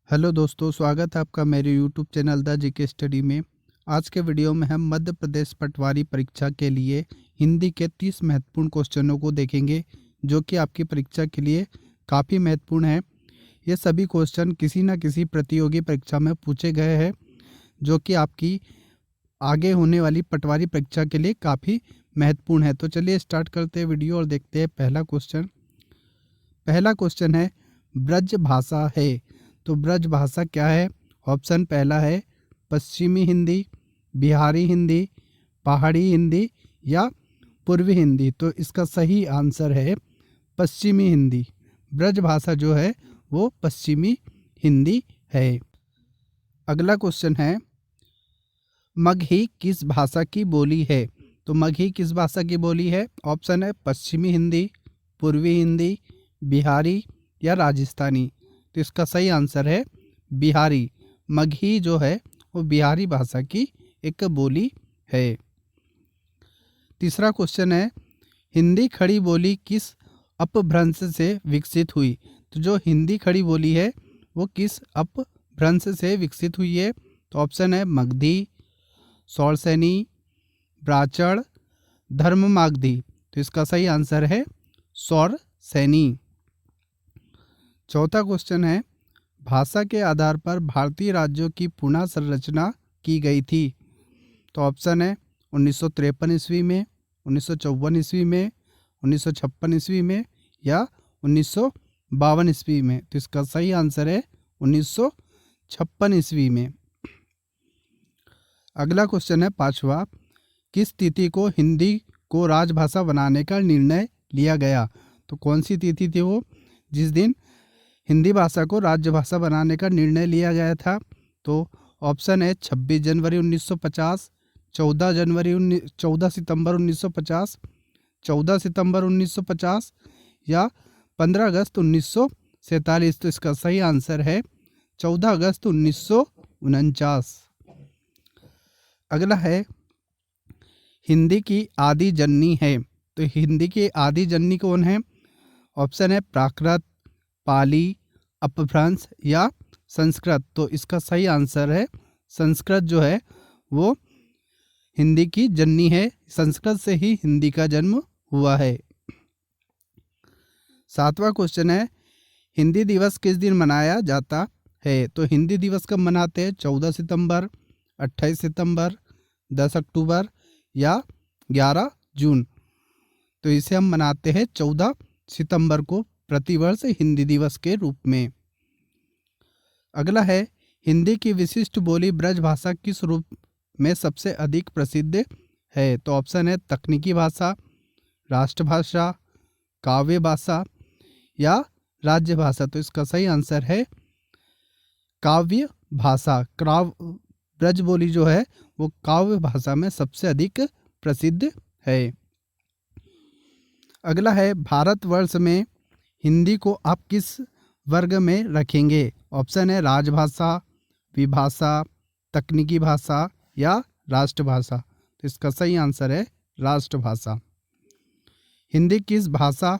Hello दोस्तों, स्वागत है आपका मेरे YouTube channel the GK study में। आज के वीडियो में हम मध्य प्रदेश पटवारी परीक्षा के लिए हिंदी के 30 महत्वपूर्ण क्वेश्चनों को देखेंगे, जो कि आपकी परीक्षा के लिए काफ़ी महत्वपूर्ण है। ये सभी क्वेश्चन किसी न किसी प्रतियोगी परीक्षा में पूछे गए हैं, जो कि आपकी आगे होने वाली पटवारी परीक्षा के लिए काफ़ी महत्वपूर्ण है। तो चलिए स्टार्ट करते हैं वीडियो और देखते हैं पहला क्वेश्चन। पहला क्वेश्चन है, ब्रज भाषा है तो ब्रज भाषा क्या है? ऑप्शन पहला है पश्चिमी हिंदी, बिहारी हिंदी, पहाड़ी हिंदी या पूर्वी हिंदी। तो इसका सही आंसर है पश्चिमी हिंदी। ब्रज भाषा जो है वो पश्चिमी हिंदी है। अगला क्वेश्चन है, मगही किस भाषा की बोली है? तो मगही किस भाषा की बोली है? ऑप्शन है पश्चिमी हिंदी, पूर्वी हिंदी, बिहारी या राजस्थानी। तो इसका सही आंसर है बिहारी। मगही जो है वो बिहारी भाषा की एक बोली है। तीसरा क्वेश्चन है, हिंदी खड़ी बोली किस अपभ्रंश से विकसित हुई? तो जो हिंदी खड़ी बोली है वो किस अपभ्रंश से विकसित हुई है? तो ऑप्शन है मगधी, सौरसैनी, ब्राह्मण, धर्ममागधी। तो इसका सही आंसर है सौरसैनी। चौथा क्वेश्चन है, भाषा के आधार पर भारतीय राज्यों की पुनः संरचना की गई थी। तो ऑप्शन है 1953 ईस्वी में, 1954 ईस्वी में, 1956 ईस्वी में या 1952 ईस्वी में। तो इसका सही आंसर है 1956 ईस्वी में। अगला क्वेश्चन है पांचवा, किस तिथि को हिंदी को राजभाषा बनाने का निर्णय लिया गया? तो कौन सी तिथि थी वो जिस दिन हिंदी भाषा को राजभाषा बनाने का निर्णय लिया गया था? तो ऑप्शन है 26 जनवरी 1950, 14 सितंबर 1950, 14 सितंबर 1950 या 15 अगस्त 1947। तो इसका सही आंसर है 14 अगस्त 1949। अगला है, हिंदी की आदि जननी है। तो हिंदी की आदि जननी कौन है? ऑप्शन है प्राकृत, पाली, अपभ्रंश या संस्कृत। तो इसका सही आंसर है संस्कृत जो है वो हिंदी की जननी है। संस्कृत से ही हिंदी का जन्म हुआ है। सातवां क्वेश्चन है, हिंदी दिवस किस दिन मनाया जाता है? तो हिंदी दिवस कब मनाते हैं? 14 सितंबर, 28 सितंबर, 10 अक्टूबर या 11 जून। तो इसे हम मनाते हैं 14 सितंबर को प्रतिवर्ष हिंदी दिवस के रूप में। अगला है, हिंदी की विशिष्ट बोली ब्रज भाषा किस रूप में सबसे अधिक प्रसिद्ध है? तो ऑप्शन है तकनीकी भाषा, राष्ट्रभाषा, काव्य भाषा या राज्य भाषा। तो इसका सही आंसर है काव्य भाषा। ब्रज बोली जो है वो काव्य भाषा में सबसे अधिक प्रसिद्ध है। अगला है, भारतवर्ष में हिंदी को आप किस वर्ग में रखेंगे? ऑप्शन है राजभाषा, विभाषा, तकनीकी भाषा या राष्ट्रभाषा। तो इसका सही आंसर है राष्ट्रभाषा। हिंदी किस भाषा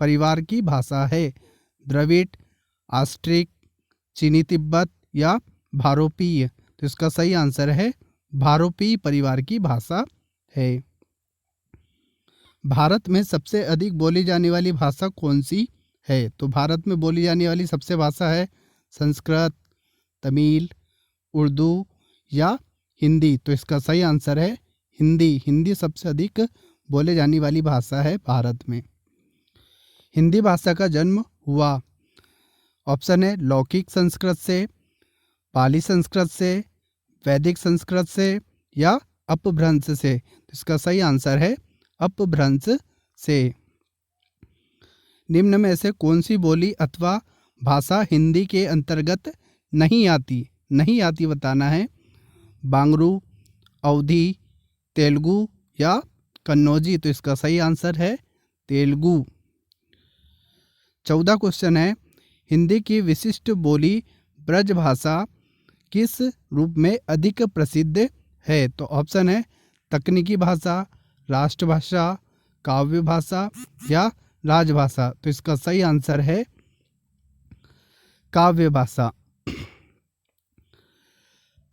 परिवार की भाषा है? द्रविड़, ऑस्ट्रिक, चीनी तिब्बत या भारोपीय। तो इसका सही आंसर है भारोपीय परिवार की भाषा है। भारत में सबसे अधिक बोली जाने वाली भाषा कौन सी है? तो भारत में बोली जाने वाली सबसे भाषा है संस्कृत, तमिल, उर्दू या हिंदी। तो इसका सही आंसर है हिंदी। हिंदी सबसे अधिक बोले जाने वाली भाषा है भारत में। हिंदी भाषा का जन्म हुआ? ऑप्शन है लौकिक संस्कृत से, पाली संस्कृत से, वैदिक संस्कृत से या अपभ्रंश से। तो इसका सही आंसर है अपभ्रंश से। निम्न में से कौन सी बोली अथवा भाषा हिंदी के अंतर्गत नहीं आती बताना है। बांग्रू, अवधी, तेलुगु या कन्नौजी। तो इसका सही आंसर है तेलुगु। 14 क्वेश्चन है, हिंदी की विशिष्ट बोली ब्रज भाषा किस रूप में अधिक प्रसिद्ध है? तो ऑप्शन है तकनीकी भाषा, राष्ट्रभाषा, काव्य भाषा या राजभाषा। तो इसका सही आंसर है काव्य भाषा।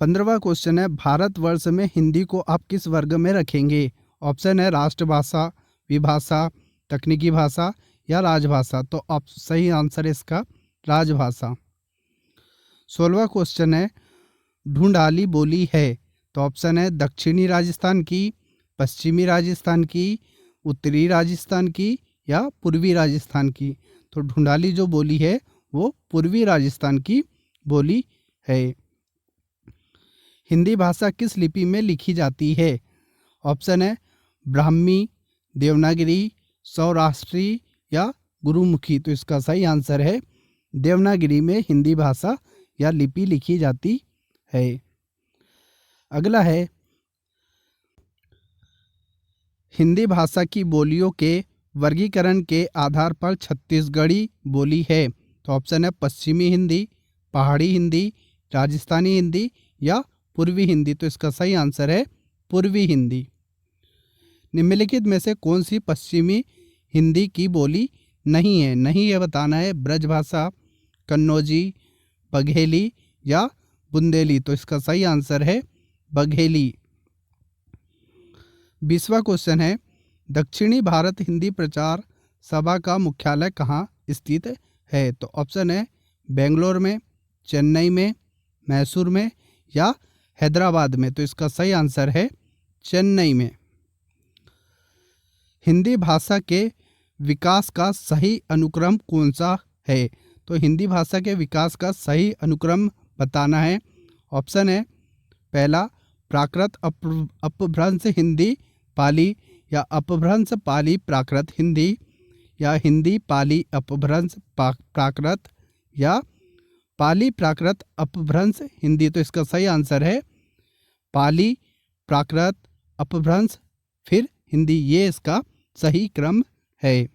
15वां क्वेश्चन है, भारतवर्ष में हिंदी को आप किस वर्ग में रखेंगे? ऑप्शन है राष्ट्रभाषा, विभाषा, तकनीकी भाषा या राजभाषा। तो सही आंसर है इसका राजभाषा। 16वां क्वेश्चन है, ढूंढाली बोली है। तो ऑप्शन है दक्षिणी राजस्थान की, पश्चिमी राजस्थान की, उत्तरी राजस्थान की या पूर्वी राजस्थान की। तो ढूंढाली जो बोली है वो पूर्वी राजस्थान की बोली है। हिंदी भाषा किस लिपि में लिखी जाती है? ऑप्शन है ब्राह्मी, देवनागरी, सौराष्ट्री या गुरुमुखी। तो इसका सही आंसर है देवनागरी में हिंदी भाषा या लिपि लिखी जाती है। अगला है, हिंदी भाषा की बोलियों के वर्गीकरण के आधार पर छत्तीसगढ़ी बोली है। तो ऑप्शन है पश्चिमी हिंदी, पहाड़ी हिंदी, राजस्थानी हिंदी या पूर्वी हिंदी। तो इसका सही आंसर है पूर्वी हिंदी। निम्नलिखित में से कौन सी पश्चिमी हिंदी की बोली नहीं है? नहीं है बताना है ब्रजभाषा, कन्नौजी, बघेली या बुंदेली। तो इसका सही आंसर है बघेली। 20वां क्वेश्चन है, दक्षिणी भारत हिंदी प्रचार सभा का मुख्यालय कहाँ स्थित है? तो ऑप्शन है बेंगलोर में, चेन्नई में, मैसूर में या हैदराबाद में। तो इसका सही आंसर है चेन्नई में। हिंदी भाषा के विकास का सही अनुक्रम कौन सा है? तो हिंदी भाषा के विकास का सही अनुक्रम बताना है। ऑप्शन है पहला प्राकृत अपभ्रंश हिंदी पाली या अपभ्रंश पाली प्राकृत हिंदी या हिंदी पाली अपभ्रंश प्राकृत या पाली प्राकृत अपभ्रंश हिंदी। तो इसका सही आंसर है पाली प्राकृत अपभ्रंश फिर हिंदी, ये इसका सही क्रम है।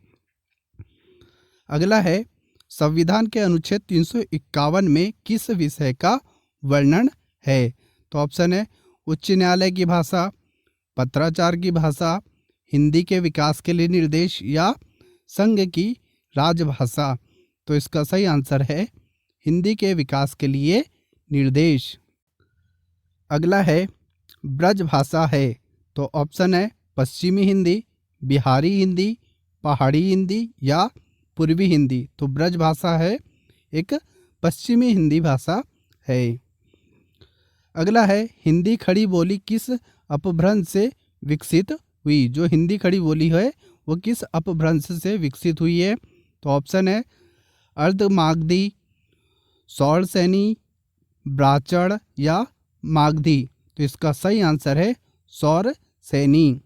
अगला है, संविधान के अनुच्छेद 351 में किस विषय का वर्णन है? तो ऑप्शन है उच्च न्यायालय की भाषा, पत्राचार की भाषा, हिंदी के विकास के लिए निर्देश या संघ की राजभाषा। तो इसका सही आंसर है हिंदी के विकास के लिए निर्देश। अगला है, ब्रज भाषा है। तो ऑप्शन है पश्चिमी हिंदी, बिहारी हिंदी, पहाड़ी हिंदी या पूर्वी हिंदी। तो ब्रज भाषा है एक पश्चिमी हिंदी भाषा है। अगला है, हिंदी खड़ी बोली किस अपभ्रंश से विकसित हुई? जो हिंदी खड़ी बोली है वो किस अपभ्रंश से विकसित हुई है? तो ऑप्शन है अर्धमागधी, सौरसैनी, ब्राह्मण या मागधी। तो इसका सही आंसर है सौरसैनी।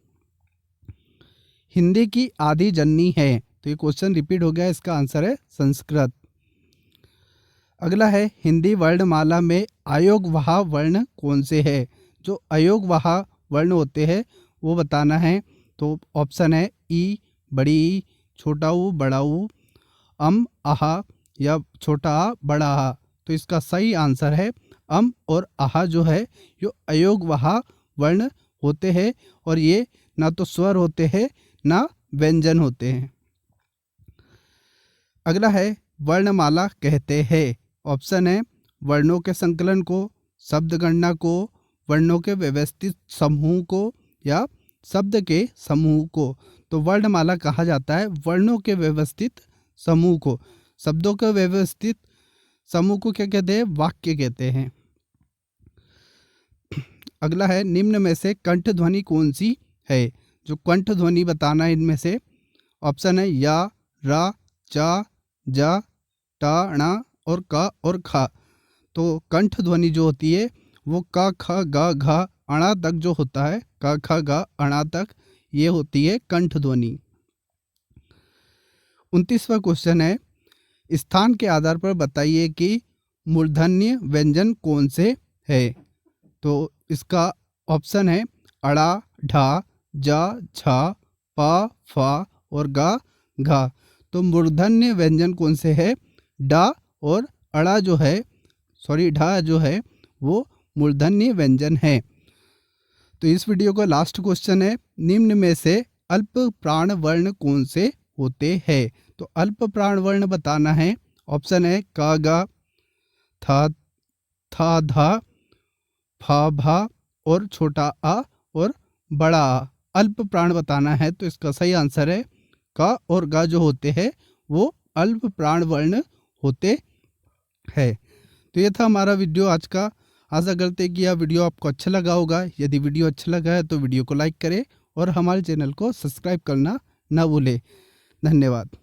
हिंदी की आदि जननी है। तो ये क्वेश्चन रिपीट हो गया, इसका आंसर है संस्कृत। अगला है, हिंदी वर्णमाला में अयोगवाह वर्ण कौन से है? जो अयोगवाह वर्ण होते हैं वो बताना है। तो ऑप्शन है ई, बड़ी ई, छोटा ऊ, बड़ा ऊ, अम, आहा या छोटा आ, बड़ा आ। तो इसका सही आंसर है अम और आहा जो है ये अयोगवाह वर्ण होते हैं और ये ना तो स्वर होते हैं ना व्यंजन होते हैं। अगला है, वर्णमाला कहते हैं। ऑप्शन है वर्णों के संकलन को, शब्द गणना को, वर्णों के व्यवस्थित समूह को या शब्द के समूह को। तो वर्णमाला कहा जाता है वर्णों के व्यवस्थित समूह को। शब्दों के व्यवस्थित समूह को क्या कहते हैं? वाक्य कहते हैं। अगला है, निम्न में से कंठ ध्वनि कौन सी है? जो कंठ ध्वनि बताना है इनमें से। ऑप्शन है या, रा, चा, जा, टा, णा और का और खा। तो कंठ ध्वनि जो होती है वो का, ख, गा, घा, अणा तक जो होता है, का, ख, गा, अणा तक, ये होती है कंठ ध्वनि। 29वां क्वेश्चन है, स्थान के आधार पर बताइए कि मूर्धन्य व्यंजन कौन से है? तो इसका ऑप्शन है अड़ा, ढा, जा, झा, पा, फा और गा, घा। तो मूर्धन्य व्यंजन कौन से है? डा और अड़ा जो है, सॉरी ढा जो है वो मूर्धन्य व्यंजन है। तो इस वीडियो का लास्ट क्वेश्चन है, निम्न में से अल्प प्राण वर्ण कौन से होते हैं? तो अल्प प्राण वर्ण बताना है। ऑप्शन है का, गा, था, धा, फा भा और छोटा आ और बड़ा आ। अल्प प्राण बताना है तो इसका सही आंसर है का और गा जो होते हैं वो अल्प प्राण वर्ण होते हैं। तो ये था हमारा वीडियो आज का। आशा करते हैं कि यह वीडियो आपको अच्छा लगा होगा। यदि वीडियो अच्छा लगा है तो वीडियो को लाइक करें और हमारे चैनल को सब्सक्राइब करना ना भूलें। धन्यवाद।